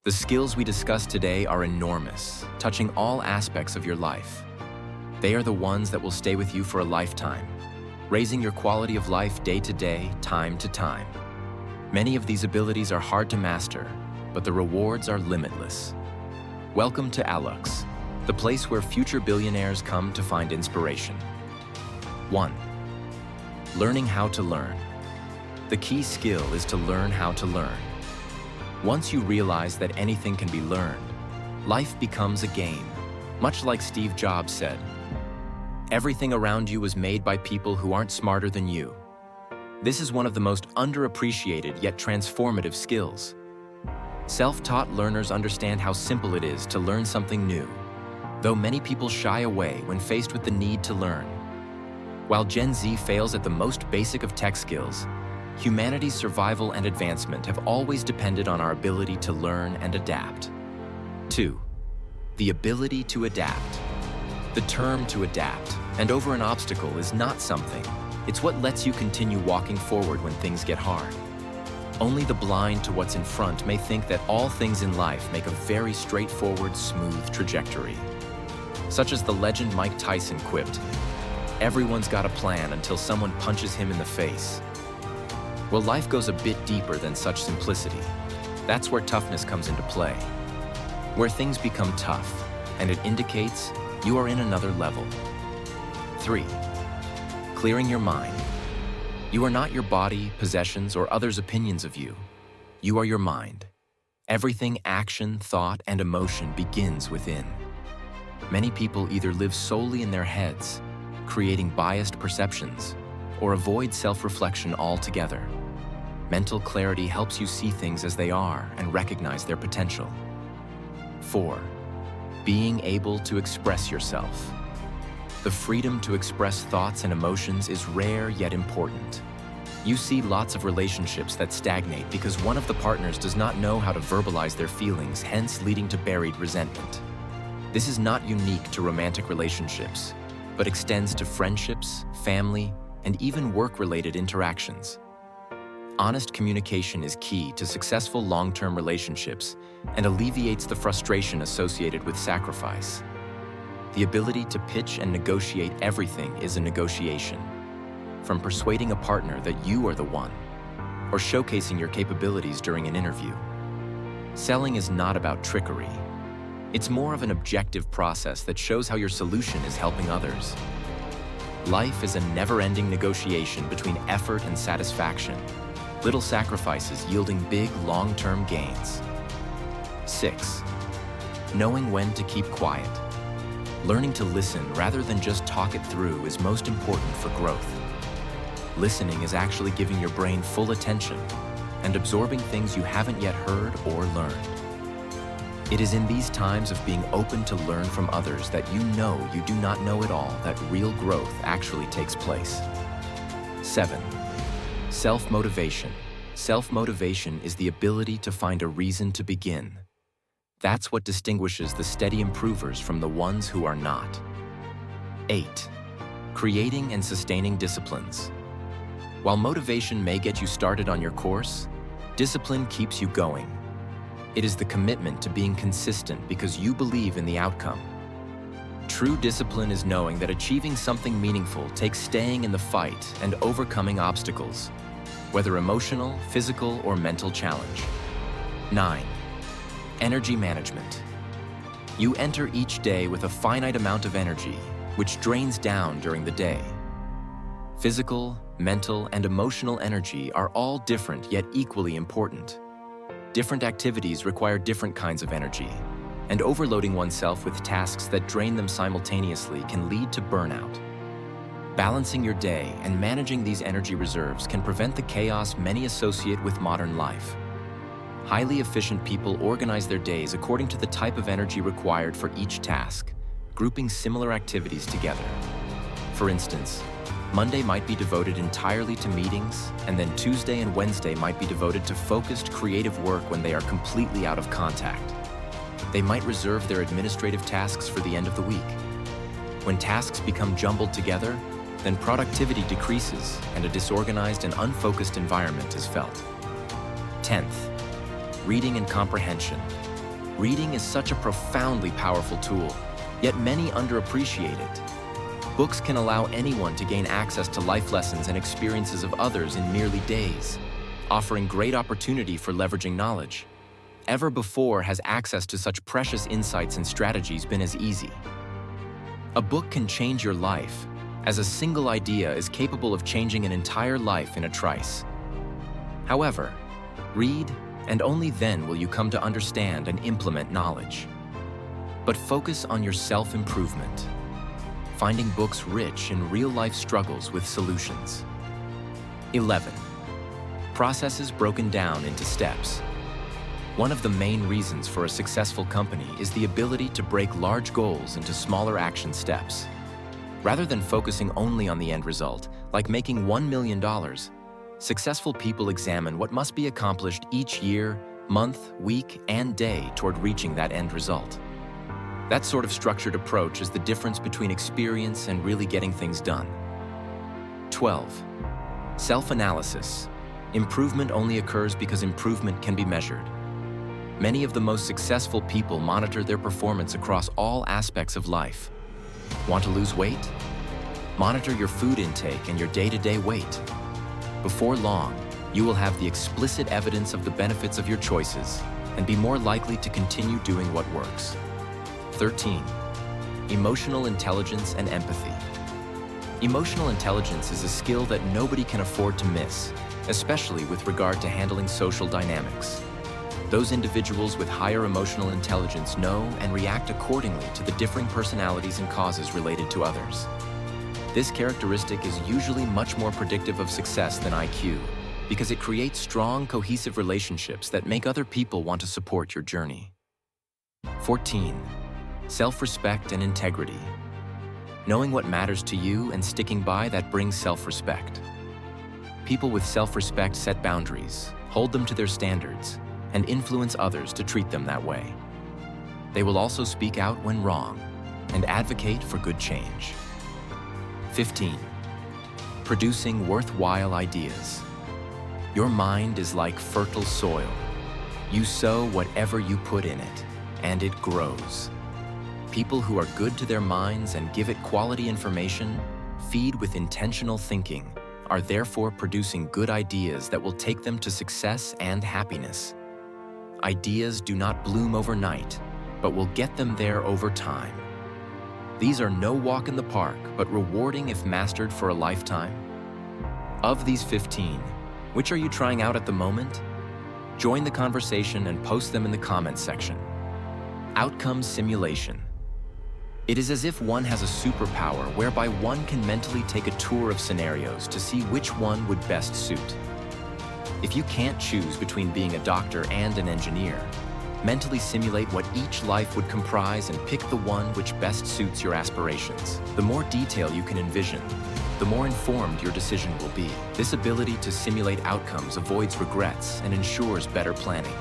The skills we discuss today are enormous, touching all aspects of your life. They are the ones that will stay with you for a lifetime, raising your quality of life day to day, time to time. Many of these abilities are hard to master, but the rewards are limitless. Welcome to Alux, the place where future billionaires come to find inspiration. 1. Learning how to learn. The key skill is to learn how to learn. Once you realize that anything can be learned, life becomes a game. Much like Steve Jobs said, everything around you was made by people who aren't smarter than you. This is one of the most underappreciated yet transformative skills. Self-taught learners understand how simple it is to learn something new, though many people shy away when faced with the need to learn. While Gen Z fails at the most basic of tech skills, humanity's survival and advancement have always depended on our ability to learn and adapt. 2. The ability to adapt. The term to adapt and over an obstacle is not something. It's what lets you continue walking forward when things get hard. Only the blind to what's in front may think that all things in life make a very straightforward, smooth trajectory. Such as the legend Mike Tyson quipped, "Everyone's got a plan until someone punches him in the face." Well, life goes a bit deeper than such simplicity. That's where toughness comes into play. Where things become tough, and it indicates you are in another level. 3. Clearing your mind. You are not your body, possessions, or others' opinions of you. You are your mind. Everything action, thought, and emotion begins within. Many people either live solely in their heads, creating biased perceptions, or avoid self-reflection altogether. Mental clarity helps you see things as they are and recognize their potential. 4. Being able to express yourself. The freedom to express thoughts and emotions is rare yet important. You see lots of relationships that stagnate because one of the partners does not know how to verbalize their feelings, hence leading to buried resentment. This is not unique to romantic relationships, but extends to friendships, family, and even work-related interactions. Honest communication is key to successful long-term relationships and alleviates the frustration associated with sacrifice. The ability to pitch and negotiate everything is a negotiation. From persuading a partner that you are the one, or showcasing your capabilities during an interview. Selling is not about trickery. It's more of an objective process that shows how your solution is helping others. Life is a never-ending negotiation between effort and satisfaction, little sacrifices yielding big long-term gains. 6. Knowing when to keep quiet. Learning to listen rather than just talk it through is most important for growth. Listening is actually giving your brain full attention and absorbing things you haven't yet heard or learned. It is in these times of being open to learn from others that you know you do not know it all that real growth actually takes place. 7. Self-motivation. Self-motivation is the ability to find a reason to begin. That's what distinguishes the steady improvers from the ones who are not. 8. Creating and sustaining disciplines. While motivation may get you started on your course, discipline keeps you going. It is the commitment to being consistent because you believe in the outcome. True discipline is knowing that achieving something meaningful takes staying in the fight and overcoming obstacles, whether emotional, physical, or mental challenge. 9. Energy management. You enter each day with a finite amount of energy, which drains down during the day. Physical, mental, and emotional energy are all different yet equally important. Different activities require different kinds of energy, and overloading oneself with tasks that drain them simultaneously can lead to burnout. Balancing your day and managing these energy reserves can prevent the chaos many associate with modern life. Highly efficient people organize their days according to the type of energy required for each task, grouping similar activities together. For instance, Monday might be devoted entirely to meetings, and then Tuesday and Wednesday might be devoted to focused, creative work when they are completely out of contact. They might reserve their administrative tasks for the end of the week. When tasks become jumbled together, then productivity decreases and a disorganized and unfocused environment is felt. 10th, reading and comprehension. Reading is such a profoundly powerful tool, yet many underappreciate it. Books can allow anyone to gain access to life lessons and experiences of others in merely days, offering great opportunity for leveraging knowledge. Ever before has access to such precious insights and strategies been as easy. A book can change your life, as a single idea is capable of changing an entire life in a trice. However, read, and only then will you come to understand and implement knowledge. But focus on your self-improvement, finding books rich in real-life struggles with solutions. 11. Processes broken down into steps. One of the main reasons for a successful company is the ability to break large goals into smaller action steps. Rather than focusing only on the end result, like making $1 million, successful people examine what must be accomplished each year, month, week, and day toward reaching that end result. That sort of structured approach is the difference between experience and really getting things done. 12. Self-analysis. Improvement only occurs because improvement can be measured. Many of the most successful people monitor their performance across all aspects of life. Want to lose weight? Monitor your food intake and your day-to-day weight. Before long, you will have the explicit evidence of the benefits of your choices and be more likely to continue doing what works. 13. Emotional intelligence and empathy. Emotional intelligence is a skill that nobody can afford to miss, especially with regard to handling social dynamics. Those individuals with higher emotional intelligence know and react accordingly to the differing personalities and causes related to others. This characteristic is usually much more predictive of success than IQ, because it creates strong, cohesive relationships that make other people want to support your journey. 14. Self-respect and integrity. Knowing what matters to you and sticking by that brings self-respect. People with self-respect set boundaries, hold them to their standards, and influence others to treat them that way. They will also speak out when wrong and advocate for good change. 15. Producing worthwhile ideas. Your mind is like fertile soil. You sow whatever you put in it, and it grows. People who are good to their minds and give it quality information, feed with intentional thinking, are therefore producing good ideas that will take them to success and happiness. Ideas do not bloom overnight, but will get them there over time. These are no walk in the park, but rewarding if mastered for a lifetime. Of these 15, which are you trying out at the moment? Join the conversation and post them in the comments section. Outcome simulation. It is as if one has a superpower whereby one can mentally take a tour of scenarios to see which one would best suit. If you can't choose between being a doctor and an engineer, mentally simulate what each life would comprise and pick the one which best suits your aspirations. The more detail you can envision, the more informed your decision will be. This ability to simulate outcomes avoids regrets and ensures better planning.